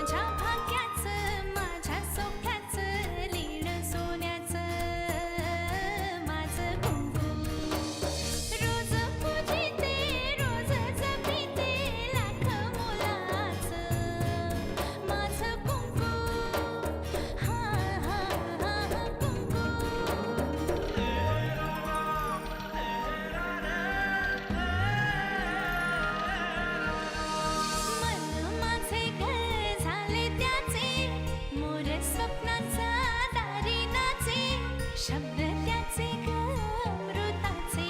माझ्या भाग्याचं माझ्या सोख्याचं लीण सोन्याचं माझं कुंकू रोज पूजिते रोज जपिते लाख मोलाचं माझं कुंकू हा हा हा कुंकू मन माझे घर झाले त्याचे मोर स्वप्नांचा दारी नाचे शब्द त्याचे अमृताचे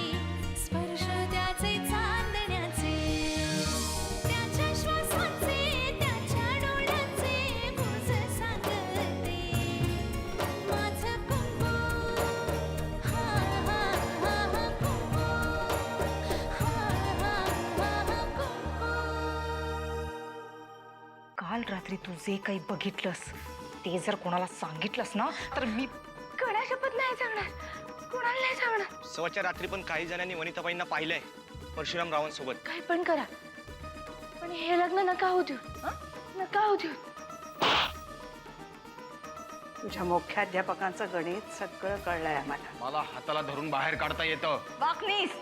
स्पर्श त्याचे चांदण्याचे त्याच्या श्वासाचे त्याच्या डोळ्याचे गुज सांगते माझं कुंकू हा हा हा कुंकू हा हा हा कुंकू काल रात्री तू जे काही बघितलंस ते जर कोणाला सांगितलंस ना तर मी कोणाशपथ नाही सांगणार, कोणाला नाही सांगणार. सव्वाच्या रात्री पण काही जणांनी वनिताबाईंना पाहिलंय परशुराम रावांसोबत. काय पण करा, पण हे लग्न नका होऊ देऊ, नका होऊ देऊ. तुझ्या मुख्याध्यापकांचं गणित सगळं कळलंय आम्हाला. मला हाताला धरून बाहेर काढता येतं. वाकनीस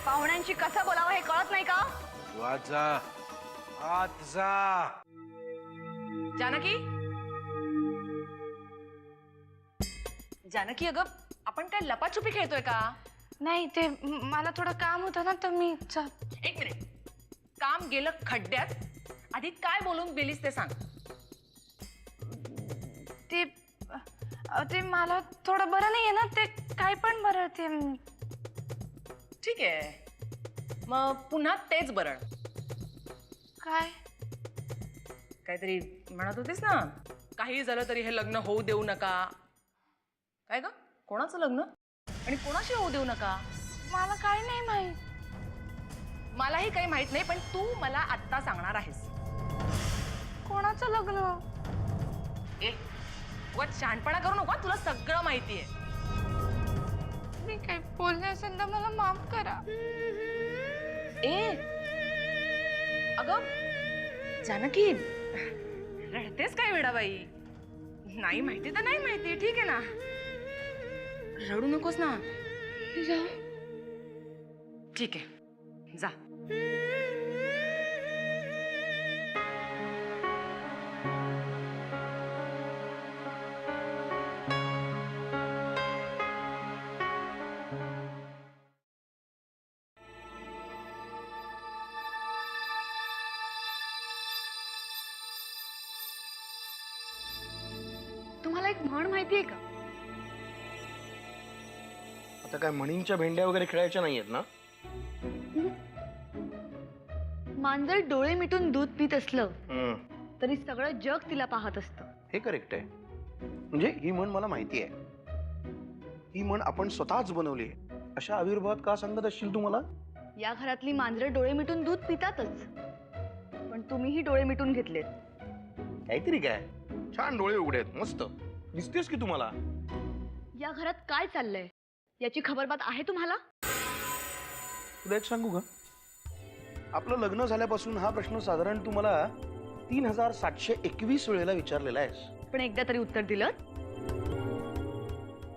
पाहुण्यांची कसं बोलावं हे कळत नाही का? वाजा आत जा. जानकी जानकी अगं आपण काय लपाछुपी खेळतोय का? नाही ते मला थोडं काम होतं ना तर मी एक मिनिट, काम गेलं खड्ड्यात. आधी काय बोलून गेलीस ते सांग. ते ते मला थोडं बरं नाहीये ना, ते काय पण बरं ते. ठीक आहे, मग पुन्हा तेच बरं. काय काहीतरी म्हणत होतीस ना, काही झालं तरी हे लग्न होऊ देऊ नका. काय ग, कोणाचं लग्न आणि कोणाशी होऊ देऊ नका? मला काय नाही माहित. मलाही काही माहित नाही, पण तू मला आत्ता सांगणार आहेस. कोणाचं लग्न? ए उगाच शहाणपणा करू नको, तुला सगळं माहितीये. मी काय बोलले असेल तर मला माफ करा. ए अगं जानकी, रडतेस काय वेडाबाई? नाही माहिती तर नाही माहिती, ठीक आहे ना, रडू नकोस ना. जाऊ. ठीक आहे, जा. तुम्हाला एक म्हण माहितीये का? आता काय म्हणींच्या भेंड्या वगैरे खेळायच्या नाहीयेत ना? मांजर डोळे मिटून दूध पित असलं हम्म, तरी सगळं जग तिला पाहत असतं. हे करेक्ट आहे. म्हणजे ही म्हण मला माहिती आहे. ही म्हण आपण स्वतःच बनवली आहे. अशा आविर्भावात का सांगत असशील तू मला? या घरातली मांजरं डोळे मिटून दूध पितातच, पण तुम्हीही डोळे मिटून घेतलेत. काहीतरी काय, छान डोळे उघडे आहेत, मस्त दिसतेस की तुम्हाला. या घरात काय चाललंय याची खबरबात आहे तुम्हाला? तुला एक सांगू का, आपलं लग्न झाल्यापासून हा प्रश्न साधारण तू मला 3721 वेळेला विचारलेला आहेस. पण एकदा तरी उत्तर दिलं?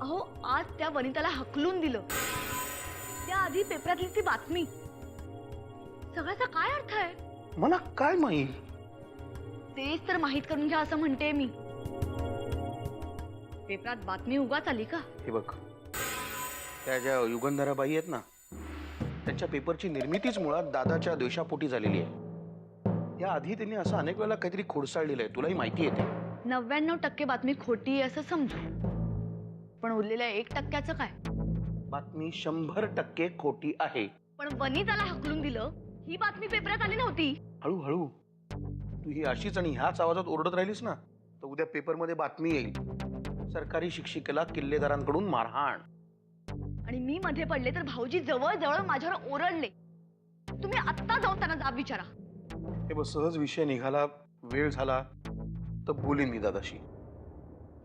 अहो आज त्या वनिताला हकलून दिलं, त्याआधी पेपरातली ती बातमी, सगळ्याचा काय अर्थ आहे? मला काय माहित? तेच तर माहित करून घ्या असं म्हणते मी. पेपरात बातमी उगाच आली का? हे बघ, त्या ज्या युगंधराबाई आहेत ना, त्यांच्या पेपरची निर्मितीच मुळात दादाच्या द्वेषापोटी झालेली आहे. या आधी त्यांनी असं अनेक वेळेला काहीतरी खोडसाळलेलं आहे, तुलाही माहिती आहे ते. 99% बातमी खोटी आहे असं समजू, पण उरलेल्या 1% काय? बातमी 100% खोटी आहे. पण वनिताला हकलून दिलं ही बातमी पेपरात आली नव्हती. हळूहळू तू ही अशीच आणि ह्याच आवाजात ओरडत राहिलीस ना, तर उद्या पेपरमध्ये बातमी येईल, सरकारी शिक्षिकेला किल्लेदारांकडून मारहाण. आणि मी मध्ये पडले तर भाऊजी जवळ जवळ माझ्यावर ओरडले. तुम्ही आत्ता जाऊन त्यांना जाब विचारा. हे बघ, सहज विषय निघाला, वेळ झाला तर बोलीन मी दादाशी.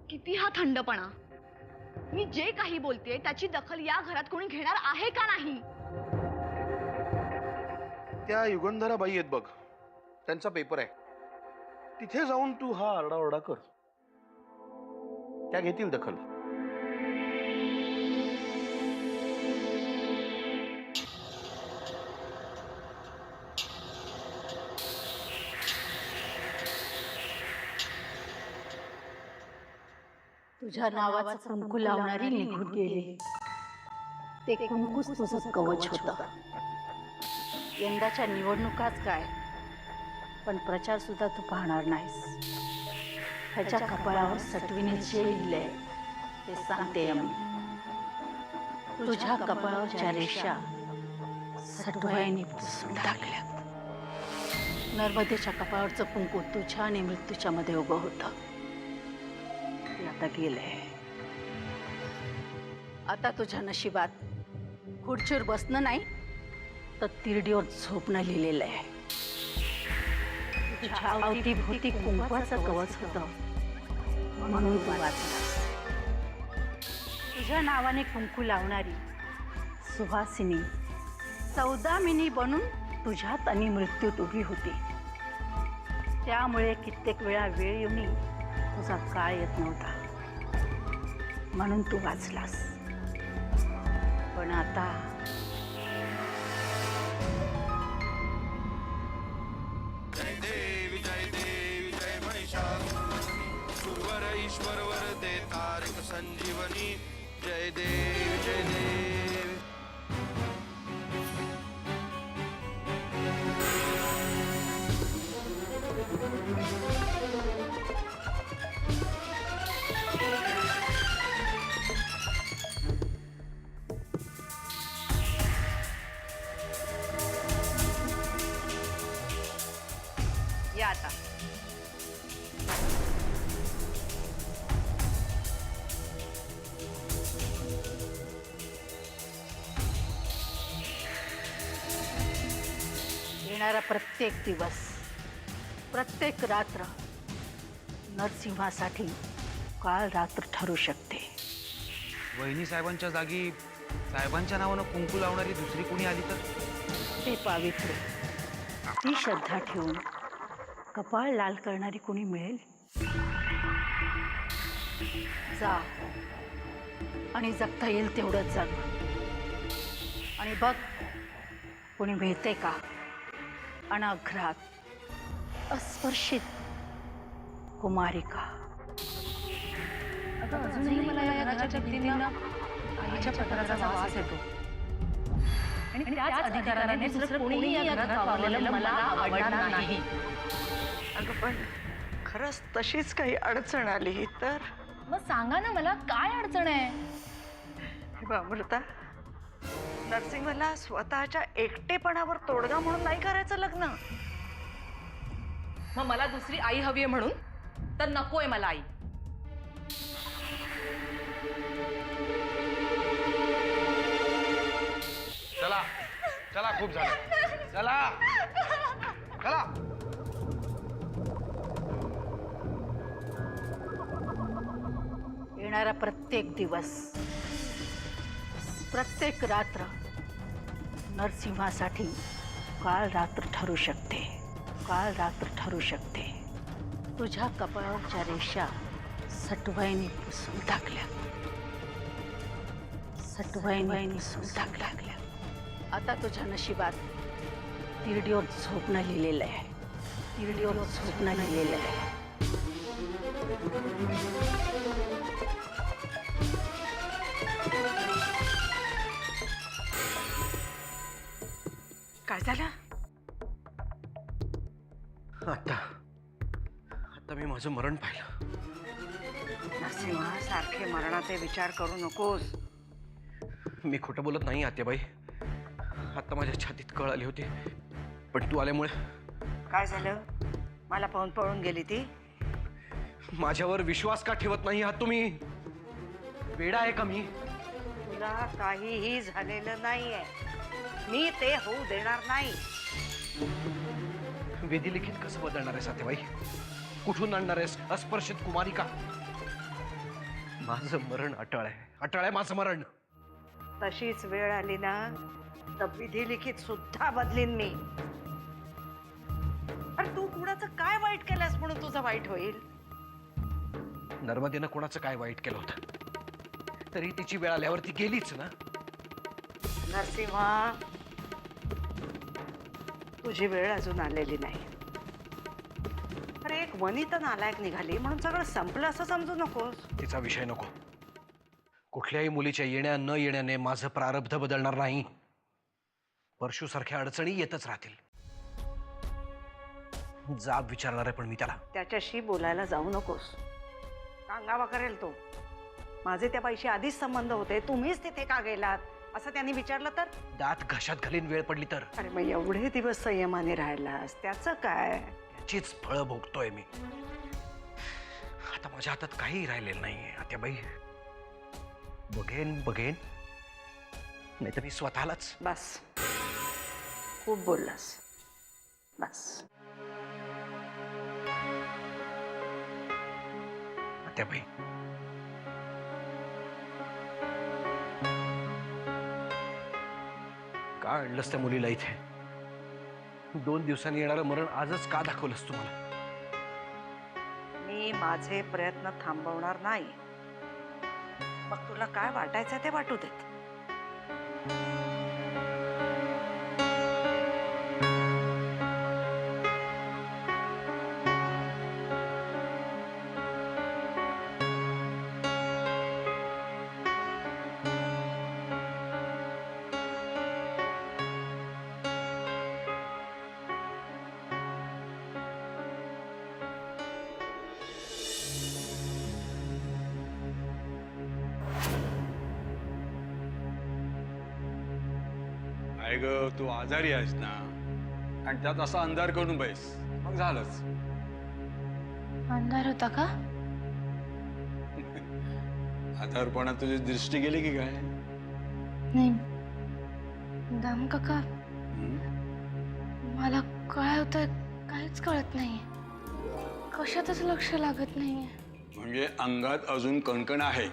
किती हा थंडपणा. मी जे काही बोलते त्याची दखल या घरात कोणी घेणार आहे का नाही? त्या युगंधराबाई आहेत बघ, त्यांचा पेपर आहे. तिथे जाऊन तू हा आरडाओरडा कर. त्या घेतील दखल. तुझ्या नावाचं कुंकू लावणारी निघून गेली. ते कुंकूच तुझं कवच होतं. यंदाच्या निवडणुकाच काय, पण प्रचार सुद्धा तू पाहणार नाहीस. ह्याच्या कपाळावर सटवीने जे लिहिलंय ते सांगते मी. तुझ्या कपाळावरच्या रेषा सटवाईने पुसून टाकल्या. नर्मदेच्या कपाळावरचं कुंकू तुझ्या आणि मृत्यूच्या मध्ये उभं होतं. ते आता गेलंय. आता तुझ्या नशिबात खुर्चीवर बसणं नाही तर तिरडीवर झोपणं लिहिलेलं आहे. तुझ्या अवतीभोवती कुंकवाचं कवच होतं म्हणून तू वाचलास. तुझ्या नावाने कुंकू लावणारी सुहासिनी सौदामिनी बनून तुझ्यात आणि मृत्यूत उभी होती. त्यामुळे कित्येक वेळा वेळ येऊनही तुझा काळ येत नव्हता म्हणून तू वाचलास. पण आता जय देवी जय देवी जय महिषासुरमर्दिनी सुरवर ईश्वर वर दे तारक संजीवनी जय देवी जय देवी. या आता. येणारा प्रत्येक दिवस, प्रत्येक रात्र नरसिंहासाठी काळ रात्र ठरू शकते. वहिनी साहेबांच्या जागी साहेबांच्या नावानं कुंकू लावणारी दुसरी कोणी आली तर? ते पावित्र्य, ती श्रद्धा ठेवून कपाळ लाल करणारी कोणी मिळेल? जा आणि जगता येईल तेवढंच जग. आणि बघ कोणी मिळते का अनाघ्रात, अस्पर्शित कुमारिका. अजूनही मला या घराच्या भिंतींना आईच्या पत्राचा वास येतो. आणि त्याच अधिकाराने दुसरं कोणीही या घरात वावरलेलं मला आवडणार नाही. अगं पण खरंच तशीच काही अडचण आली तर? मग सांगा ना, मला काय अडचण आहे? अमृता, नरसिंहला स्वतःच्या एकटेपणावर तोडगा म्हणून नाही करायचं लग्न. मग मला दुसरी आई हवी आहे म्हणून? तर नकोय मला आई. चला चला, खूप झालं. चला चला. येणारा प्रत्येक दिवस, प्रत्येक रात्र नरसिंहासाठी काळ रात्र ठरू शकते. काळ रात्र ठरू शकते. तुझ्या कपाळावरच्या रेषा सटवाईने पुसून टाकल्या. सटवाईने पुसून टाकल्या. आता तुझ्या नशिबात तिरडीवर झोपणं लिहिलेलं आहे. तिरडीवर झोपणं लिहिलेलं आहे. काय झालं? आता मी माझं मरण पाहिलं. नरसिंहा, सारखे मरणाचे विचार करू नकोस. मी खोटं बोलत नाही आत्याबाई. आता माझ्या छातीत कळ आली होती, पण तू आल्यामुळे. काय झालं? मला पाहून पळून गेली ती? माझ्यावर विश्वास का ठेवत नाही आहात तुम्ही? वेडा आहे का मी? तुला काहीही झालेलं नाहीये. मी ते होऊ देणार नाही. विधिलिखित कसं बदलणार आहेस आत्याबाई? कुठून आणणार आहेस अस्पर्शित कुमारिका? माझं मरण अटळ आहे. अटळ आहे माझं मरण. तशीच वेळ आली ना तर विधिलिखित सुद्धा बदलीन मी. अरे तू कुणाचं काय वाईट केलंस म्हणून तुझं कोणाचं वाईट होईल? नर्मदेनं कोणाचं काय वाईट केलं होतं तरी तिची वेळ आल्यावर ती गेलीच ना. नरसिंहा, तुझी वेळ अजून आलेली नाही. अरे एक वनिता नालायक निघाली म्हणून सगळं संपलं असं समजू नकोस. तिचा विषय नको. कुठल्याही मुलीच्या येण्या न येण्याने माझं प्रारब्ध बदलणार नाही. परशूसारख्या अडचणी येतच राहतील. जाब विचारणार आहे पण मी त्याला. त्याच्याशी बोलायला जाऊ नकोस. अंगावा करेल तो. माझे त्या बाईशी आधीच संबंध होते, तुम्हीच तिथे का गेलात असं त्यांनी विचारलं तर? दात घशात घालीन वेळ पडली तर. अरे मग एवढे दिवस संयमाने राहिलास त्याचं काय? त्याचीच फळं भोगतोय मी. आता माझ्या हातात काही राहिलेलं नाहीये आत्याबाई. बघेन नाही तर मी स्वतःलाच. बस, खूप बोललास. बस. आत्याबाई, का आणलंस त्या मुलीला इथे? 2 दिवसांनी येणारं मरण आजच का दाखवलंस तुम्हाला? मी माझे प्रयत्न थांबवणार नाही. मग तुला काय वाटायचं ते वाटू देत. काय ग, तू आजारी आहेस ना, आणि त्यात असा अंधार करून बैस, मग झालंच. अंधार होता का? आजारपणात तुझी दृष्टी गेली की काय? नाही दाम काका, मला काय होतंय काहीच कळत नाहीये. कशातच लक्ष लागत नाहीये. म्हणजे अंगात अजून कणकण आहे.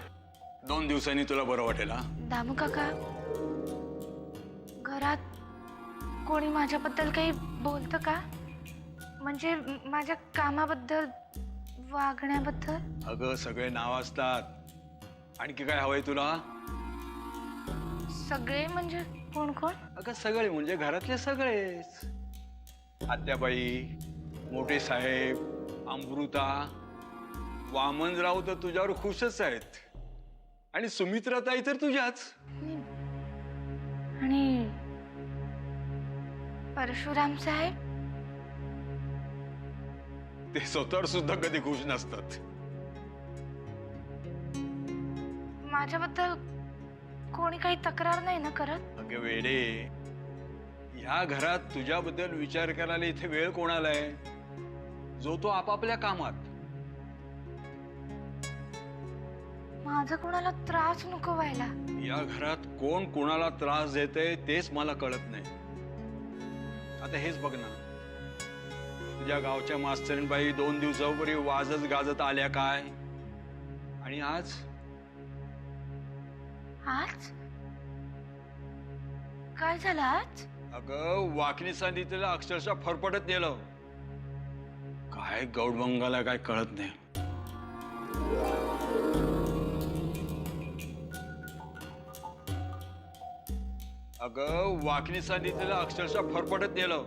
2 दिवसांनी तुला बरं वाटेल. हा, दामू काका, घरात कोणी माझ्याबद्दल काही बोलतं का? म्हणजे माझ्या कामाबद्दल, वागण्याबद्दल? अगं सगळे नाव असतात. आणखी काय हवंय तुला? सगळे म्हणजे कोण कोण? अगं सगळे म्हणजे घरातले सगळेच. आत्याबाई, मोठे साहेब, अमृता, वामनराव तर तुझ्यावर खुशच आहेत, आणि सुमित्राताई तर तुझ्याच. आणि परशुराम साहेब? ते स्वतःवर सुद्धा कधी खुश नसतात. माझ्याबद्दल कोणी काही तक्रार नाही ना करत? अगं वेडे, ह्या घरात तुझ्याबद्दल विचार करायला इथे वेळ कोणाला आहे? जो तो आपापल्या कामात. माझा कोणाला त्रास नको व्हायला. या घरात कोण कोणाला त्रास देतंय तेच मला कळत नाही. आता हेच बघ ना, तुझ्या गावच्या मास्तरीणबाई 2 दिवसापूर्वी वाजत गाजत आल्या काय, आणि आज आज काय झालं? आज अगं वाकणी सांगितलेलं अक्षरशः फरफटत नेलं. काय गौडबंगाला काय कळत नाही. अगं वाकणी सांगितलेलं अक्षरशः फरफटत नेलं.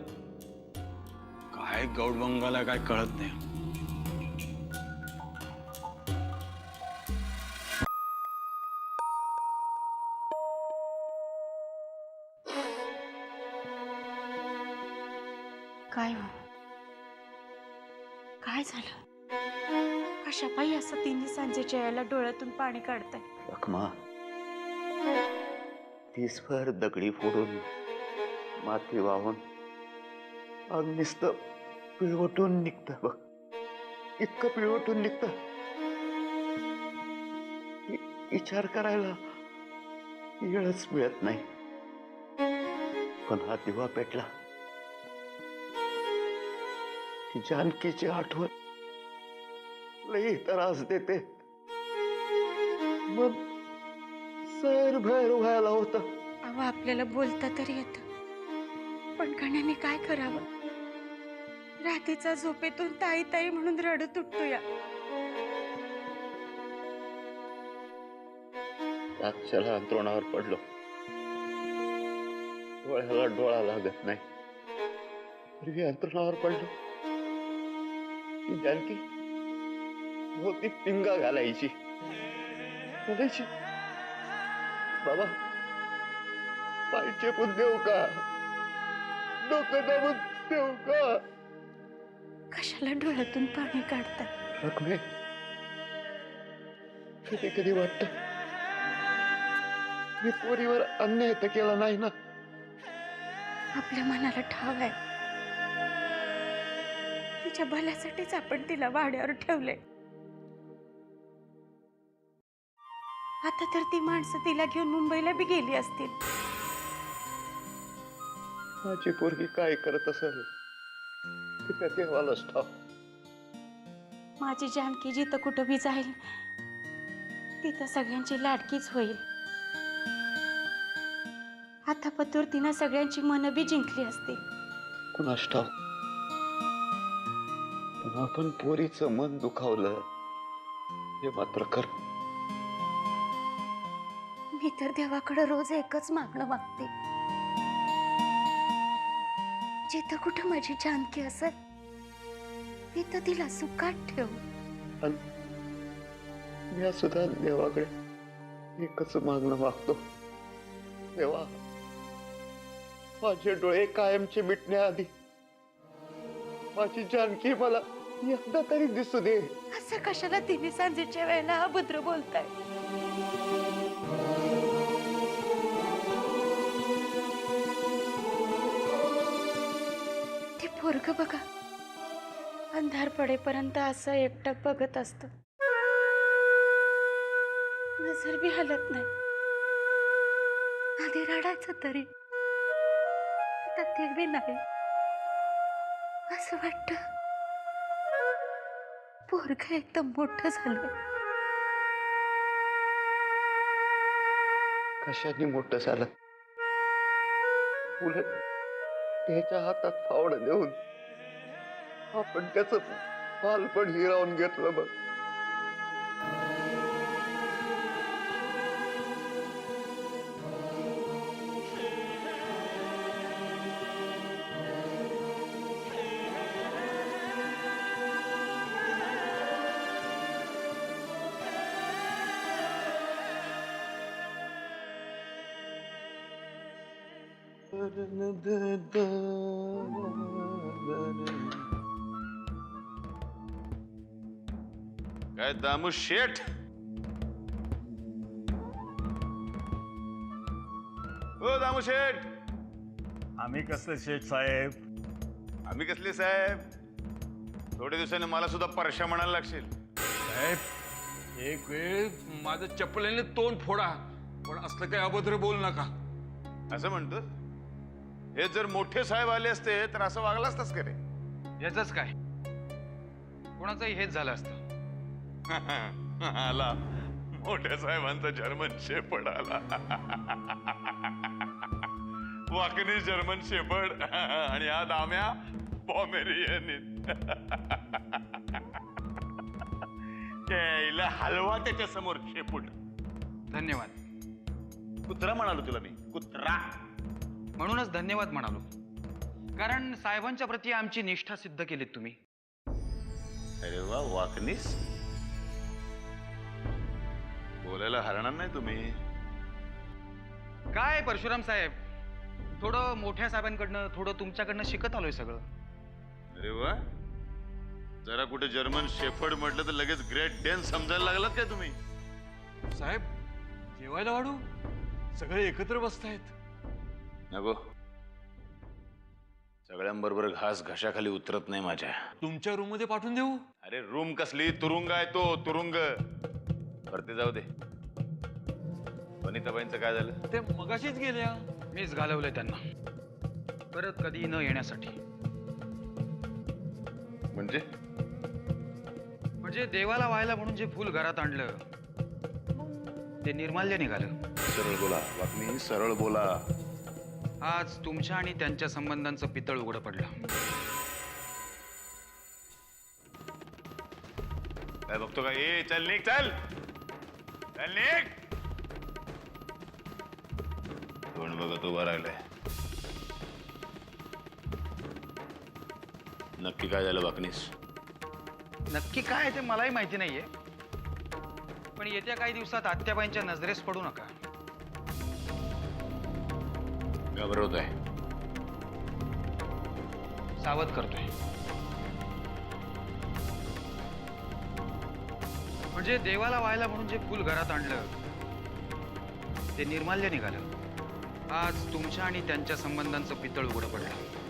काय गौडबंगाला काय कळत नाही. काय हो? काय झालं? कशापायी असं 3 दिवसांच्या यायला डोळ्यातून पाणी काढताय? रखमा, तीसभर दगडी फोडून माती वाहून अग नुसतं पिळवटून निघतं बघ. इतकं पिळवटून निघतं, विचार करायला वेळच मिळत नाही. पण हा दिवा पेटला की जानकीची आठवण लई त्रास देते. मग सैर भैर व्हायला होता. अहो, आपल्याला बोलता तरी येतं, पण गण्याने काय करावं? रात्रीचा झोपेतून ताई ताई म्हणून रडत उठतोया. रातच्याला अंथरुणावर पडलो, डोळ्याला डोळा लागत नाही. पूर्वी अंथरुणावर पडलो की जानकी भोवती पिंगा घालायची, म्हणायची, बाबा पाय चेपून देऊ का, डोकं दाबून देऊ का? कशाला डोळ्यातून पाणी काढतात? रखमे, कधी कधी वाटत मी पोरीवर अन्याय तर केला नाही ना. आपल्या मनाला ठाव आहे, तिच्या भल्यासाठीच आपण तिला वाड्यावर ठेवले. आता तर ती माणसं तिला घेऊन मुंबईला बी गेली असतील. माझी पोरगी काय करत असेल ते त्या देवालाच ठाव. माझी जानकी जिथं कुठं बी जाईल तिथं सगळ्यांची लाडकीच होईल. आता पतूर तिनं सगळ्यांची मनं बी जिंकली असती. कुणास ठाव, पण आपण पोरीचं मन दुखावलं हे मात्र कर. मी तर देवाकडे रोज एकच मागणं मागते, जिथं कुठं माझी जानकी असेल तिथं तिला सुखात ठेव. मी सुद्धा देवाकडे एकच मागणं मागतो, देवा माझे डोळे कायमचे मिटण्याआधी माझी जानकी मला एकदा तरी दिसू दे. असं कशाला तिने सांजेच्या वेळेला अभद्र बोलताय? ते पोरग बघा, अंधार पडेपर्यंत असं एकटक बघत असत, नजर बी हलत नाही. आधी रडायचं तरी, आता ते बी नाही. असं वाटत पोरग एकदम मोठं झालं. कशाने मोठं झालं? उलट त्याच्या हातात फावडं देऊन आपण त्याचं बालपण हिरावून घेतलं बघ. काय दामू शेठ, ओ दामू शेठ. आम्ही कसले शेठ साहेब? आम्ही कसले साहेब? थोड्या दिवसाने मला सुद्धा परशा म्हणायला लागशील. साहेब एक वेळ माझं चप्पलेने तोंड फोडा, पण असलं काही अभद्र बोलू नका. असं म्हणतो? हे जर मोठे साहेब आले असते तर असं वागलं असतंच का रे? याच काय, कोणाचंही हेच झालं असतं. आला मोठ्या साहेबांचा जर्मन शेपर्ड आला. वाकणी जर्मन शेपर्ड आणि हा दाम्या पॉमेरियन. त्याला हलवा त्याच्या समोर शेपूट. धन्यवाद. कुत्रा म्हणालो तुला मी, कुत्रा. म्हणूनच धन्यवाद म्हणालो, कारण साहेबांच्या प्रती आमची निष्ठा सिद्ध केलीत तुम्ही. अरे वा, वाकणीस बोलायला हरणार नाही तुम्ही. काय परशुराम साहेब, थोडं मोठ्या साहेबांकडनं थोडं तुमच्याकडनं शिकत आलोय सगळं. अरे वा, जरा कुठे जर्मन शेफर्ड म्हटलं तर लगेच ग्रेट डेन समजायला लागलात काय तुम्ही? साहेब जेवायला वाढू, सगळे एकत्र बसतायत. नको, सगळ्यांबरोबर घास घशाखाली उतरत नाही माझ्या. तुमच्या रूम मध्ये पाठवून देऊ? अरे रूम कसली, तुरुंग आहे तो, तुरुंग. भरते जाऊ दे. वनिताबाईंचं काय झालं? ते मगाशीच गेल्या. मीच घालवलंय त्यांना परत कधी न येण्यासाठी. म्हणजे देवाला व्हायला म्हणून जे फुल घरात आणलं ते निर्माल्य निघालं. सरळ बोला वाकणी, सरळ बोला. आज तुमच्या आणि त्यांच्या संबंधांचं पितळ उघडं पडलं. काय बघतो का? ए चल निघ, चल चल निघ. कोण बघत उभा राहिलाय? नक्की काय झालं बाकनीस? नक्की काय आहे ते मलाही माहिती नाहीये, पण येत्या काही दिवसात आत्याबाईंच्या नजरेस पडू नका. घाबरवत आहे. सावध करतोय. म्हणजे देवाला व्हायला म्हणून जे फुल घरात आणलं ते निर्माल्य निघालं. आज तुमच्या आणि त्यांच्या संबंधांचं पितळ उघडं पडलं.